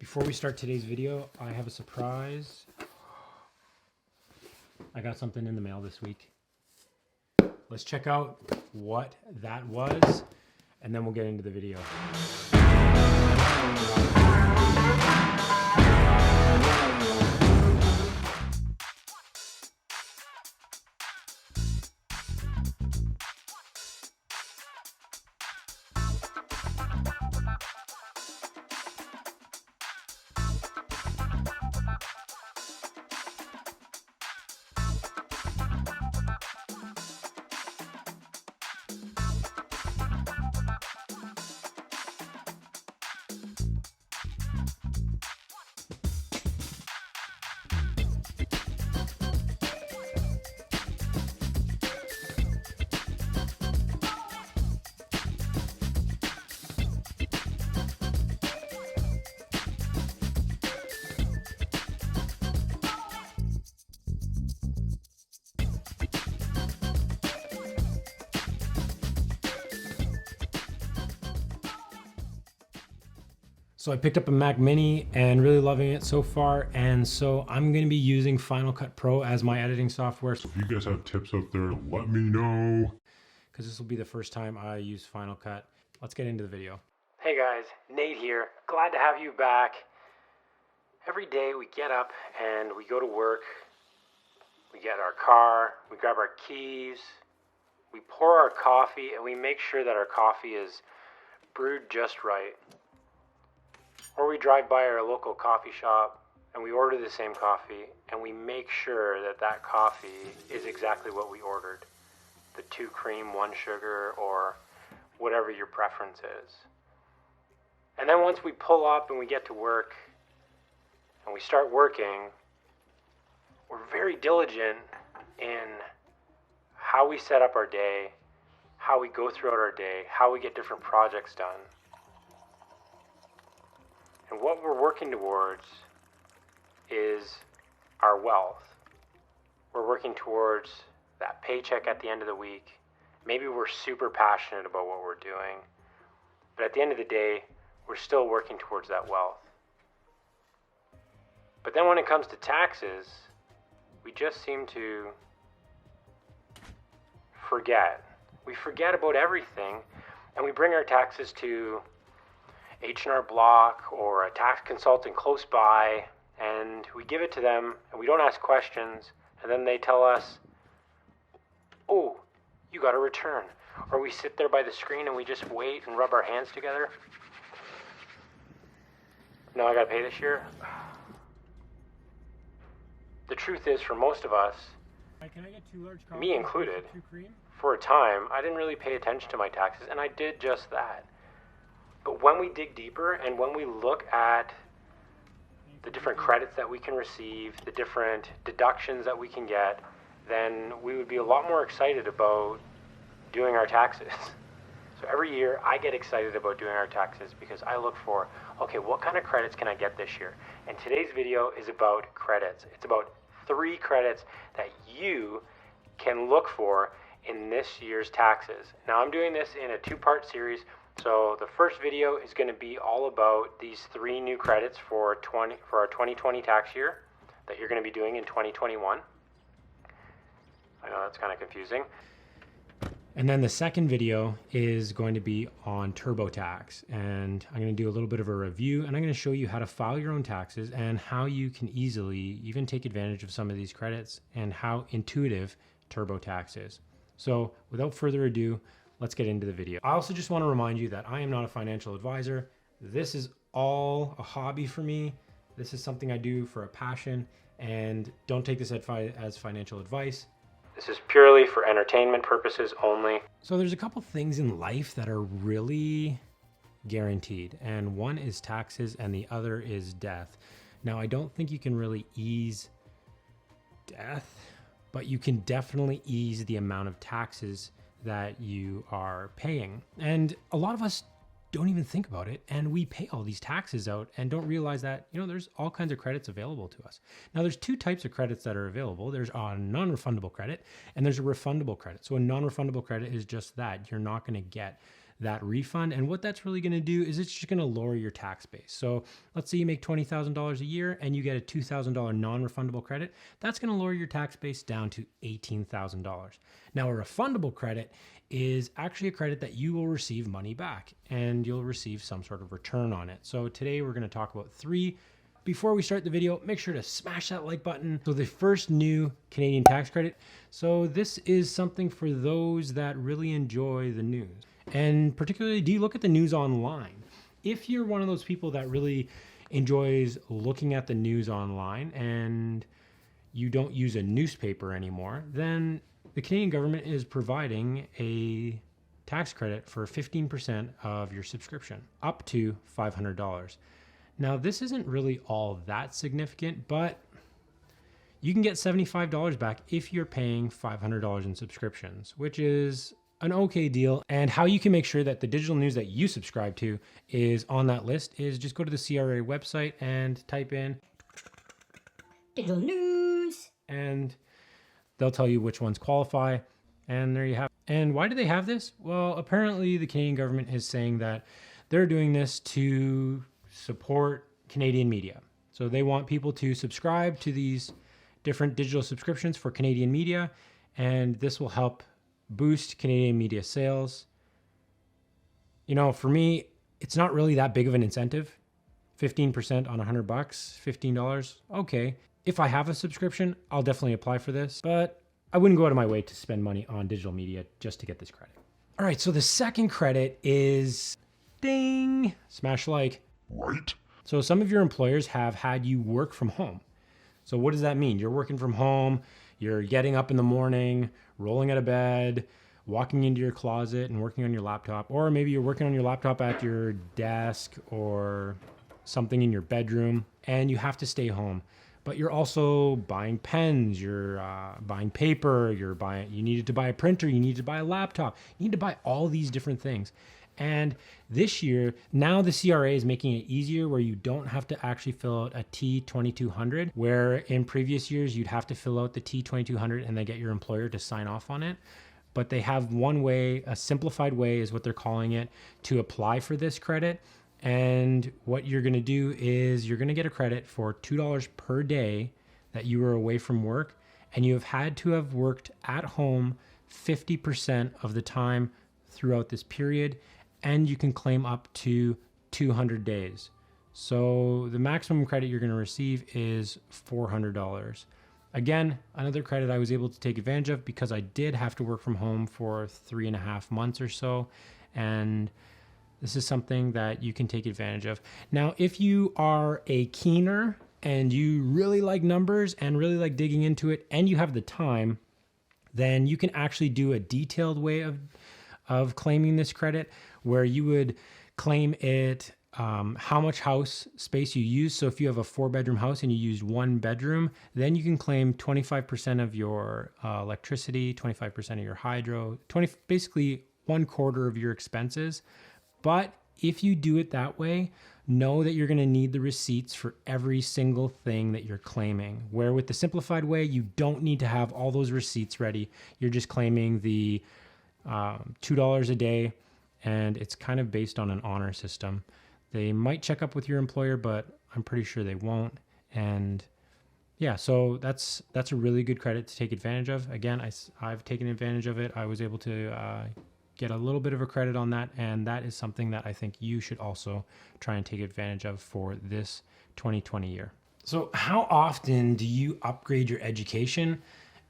Before we start today's video, I have a surprise. I got something in the mail this week. Let's check out what that was, and then we'll get into the video. So I picked up a Mac Mini and really loving it so far, and so I'm going to be using Final Cut Pro as my editing software. So if you guys have tips out there, let me know. Because this will be the first time I use Final Cut. Let's get into the video. Hey guys, Nate here. Glad to have you back. Every day we get up and we go to work. We get our car, we grab our keys, we pour our coffee, and we make sure that our coffee is brewed just right. Or we drive by our local coffee shop and we order the same coffee and we make sure that that coffee is exactly what we ordered. The 2 cream, 1 sugar, or whatever your preference is. And then once we pull up and we get to work and we start working, we're very diligent in how we set up our day, how we go throughout our day, how we get different projects done. And what we're working towards is our wealth. We're working towards that paycheck at the end of the week. Maybe we're super passionate about what we're doing, but at the end of the day, we're still working towards that wealth. But then when it comes to taxes, we just seem to forget. We forget about everything, and we bring our taxes to H&R Block or a tax consultant close by, and we give it to them and we don't ask questions, and then they tell us, oh, you got a return. Or we sit there by the screen and we just wait and rub our hands together. Now I gotta pay this year. The truth is, for most of us, Can I get 2 large coffees? me included, 2 cream? for a time, I didn't really pay attention to my taxes, and I did just that. But when we dig deeper and when we look at the different credits that we can receive, the different deductions that we can get, then we would be a lot more excited about doing our taxes. So every year I get excited about doing our taxes because I look for, okay, what kind of credits can I get this year? And today's video is about credits. It's about 3 credits that you can look for in this year's taxes. Now I'm doing this in a 2-part series. So the first video is going to be all about these 3 new credits for our 2020 tax year that you're going to be doing in 2021. I know that's kind of confusing. And then the second video is going to be on TurboTax, and I'm going to do a little bit of a review, and I'm going to show you how to file your own taxes and how you can easily even take advantage of some of these credits and how intuitive TurboTax is. So without further ado, let's get into the video. I also just want to remind you that I am not a financial advisor. This is all a hobby for me. This is something I do for a passion, and don't take this as financial advice. This is purely for entertainment purposes only. So there's a couple things in life that are really guaranteed, and one is taxes and the other is death. Now, I don't think you can really ease death, but you can definitely ease the amount of taxes that you are paying. And a lot of us don't even think about it, and we pay all these taxes out and don't realize that, there's all kinds of credits available to us. Now, there's 2 types of credits that are available. There's a non-refundable credit and there's a refundable credit. So a non-refundable credit is just that. You're not going to get that refund. And what that's really going to do is it's just going to lower your tax base. So let's say you make $20,000 a year and you get a $2,000 non-refundable credit. That's going to lower your tax base down to $18,000. Now, a refundable credit is actually a credit that you will receive money back and you'll receive some sort of return on it. So today we're going to talk about three. Before we start the video, make sure to smash that like button. So the first new Canadian tax credit. So this is something for those that really enjoy the news. And particularly, do you look at the news online? If you're one of those people that really enjoys looking at the news online and you don't use a newspaper anymore, then the Canadian government is providing a tax credit for 15% of your subscription, up to $500. Now, this isn't really all that significant, but you can get $75 back if you're paying $500 in subscriptions, which is an okay deal. And how you can make sure that the digital news that you subscribe to is on that list is just go to the CRA website and type in Digital news. And they'll tell you which ones qualify. And there you have it. And why do they have this? Well, apparently the Canadian government is saying that they're doing this to support Canadian media. So they want people to subscribe to these different digital subscriptions for Canadian media, and this will help boost Canadian media sales. You know, for me, it's not really that big of an incentive. 15% on $100, $15. Okay. If I have a subscription, I'll definitely apply for this, but I wouldn't go out of my way to spend money on digital media just to get this credit. All right. So the second credit is ding, smash like. Right? So some of your employers have had you work from home. So what does that mean? You're working from home, you're getting up in the morning, rolling out of bed, walking into your closet and working on your laptop, or maybe you're working on your laptop at your desk or something in your bedroom and you have to stay home. But you're also buying pens, you're buying paper, you needed to buy a printer, you need to buy a laptop, you need to buy all these different things. And this year, now the CRA is making it easier where you don't have to actually fill out a T2200, where in previous years you'd have to fill out the T2200 and then get your employer to sign off on it. But they have one way, a simplified way is what they're calling it, to apply for this credit. And what you're going to do is you're going to get a credit for $2 per day that you were away from work, and you have had to have worked at home 50% of the time throughout this period. And you can claim up to 200 days. So the maximum credit you're going to receive is $400. Again, another credit I was able to take advantage of because I did have to work from home for 3.5 months or so. And this is something that you can take advantage of. Now, if you are a keener and you really like numbers and really like digging into it and you have the time, then you can actually do a detailed way of claiming this credit, where you would claim it, how much house space you use. So if you have a 4-bedroom house and you use 1 bedroom, then you can claim 25% of your electricity, 25% of your hydro, basically 1/4 of your expenses. But if you do it that way, know that you're going to need the receipts for every single thing that you're claiming. Where with the simplified way, you don't need to have all those receipts ready. You're just claiming the $2 a day, and it's kind of based on an honor system. They might check up with your employer, but I'm pretty sure they won't. And yeah, so that's a really good credit to take advantage of. Again, I've taken advantage of it. I was able to get a little bit of a credit on that, and that is something that I think you should also try and take advantage of for this 2020 year. So how often do you upgrade your education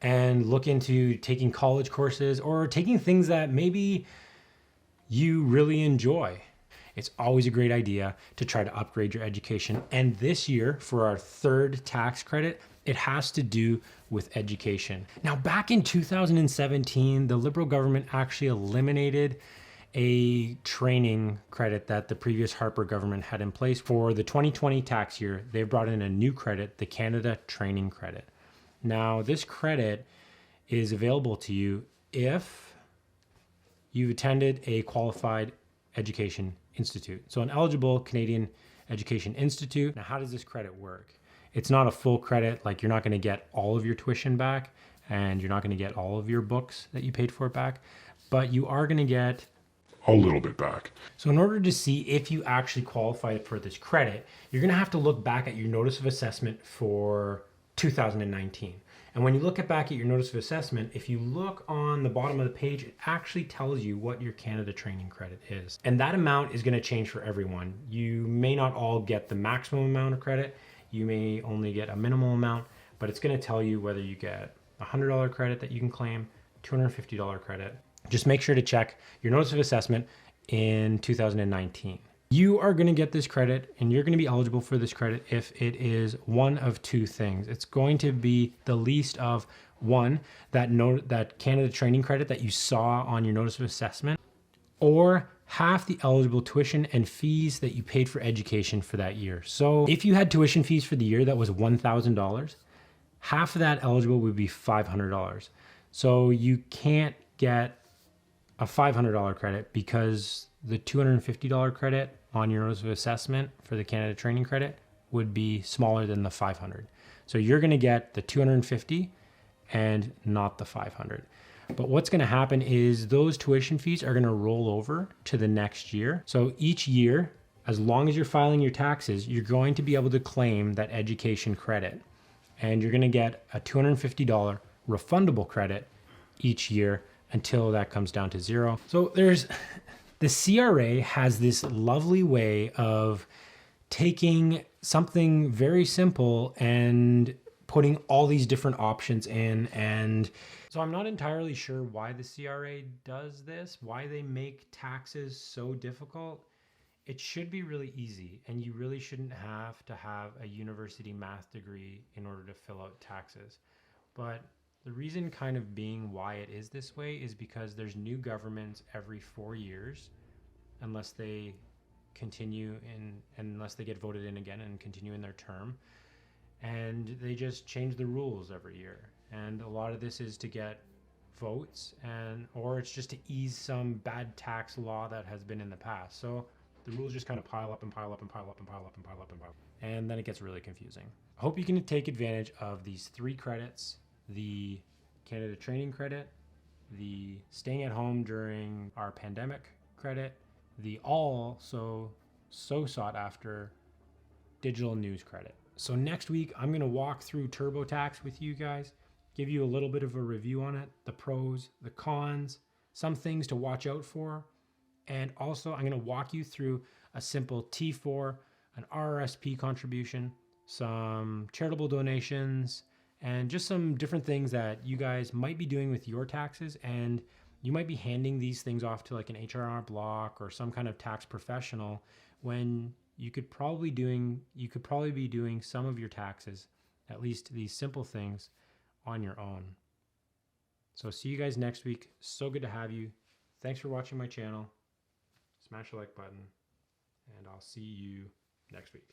and look into taking college courses or taking things that maybe you really enjoy? It's always a great idea to try to upgrade your education. And this year, for our third tax credit, it has to do with education. Now, back in 2017, the Liberal government actually eliminated a training credit that the previous Harper government had in place. For the 2020 tax year, they brought in a new credit, the Canada Training Credit. Now, this credit is available to you if you've attended a qualified education institute. So an eligible Canadian education institute. Now, how does this credit work? It's not a full credit, like you're not going to get all of your tuition back and you're not going to get all of your books that you paid for back, but you are going to get a little bit back. So in order to see if you actually qualify for this credit, you're going to have to look back at your notice of assessment for 2019. And when you look back at your notice of assessment, if you look on the bottom of the page, it actually tells you what your Canada training credit is. And that amount is going to change for everyone. You may not all get the maximum amount of credit. You may only get a minimal amount, but it's going to tell you whether you get a $100 credit that you can claim, $250 credit. Just make sure to check your notice of assessment in 2019. You are going to get this credit and you're going to be eligible for this credit if it is one of two things. It's going to be the least of one, that Canada training credit that you saw on your notice of assessment, or half the eligible tuition and fees that you paid for education for that year. So if you had tuition fees for the year that was $1,000, half of that eligible would be $500. So you can't get a $500 credit because the $250 credit on your notice of assessment for the Canada training credit would be smaller than the 500. So you're going to get the 250 and not the 500. But what's going to happen is those tuition fees are going to roll over to the next year. So each year, as long as you're filing your taxes, you're going to be able to claim that education credit. And you're going to get a $250 refundable credit each year until that comes down to zero. So the CRA has this lovely way of taking something very simple and putting all these different options in. And so I'm not entirely sure why the CRA does this, why they make taxes so difficult. It should be really easy, and you really shouldn't have to have a university math degree in order to fill out taxes. But the reason kind of being why it is this way is because there's new governments every 4 years, unless they get voted in again and continue in their term. And they just change the rules every year. And a lot of this is to get votes, or it's just to ease some bad tax law that has been in the past. So the rules just kind of pile up and pile up and pile up and pile up and pile up and pile up. And then it gets really confusing. I hope you can take advantage of these 3 credits: the Canada training credit, the staying at home during our pandemic credit, the also so sought after digital news credit. So next week, I'm going to walk through TurboTax with you guys, give you a little bit of a review on it, the pros, the cons, some things to watch out for. And also, I'm going to walk you through a simple T4, an RRSP contribution, some charitable donations, and just some different things that you guys might be doing with your taxes. And you might be handing these things off to like an H&R Block or some kind of tax professional when you could probably be doing some of your taxes, at least these simple things, on your own. So see you guys next week. So good to have you. Thanks for watching my channel. Smash the like button, and I'll see you next week.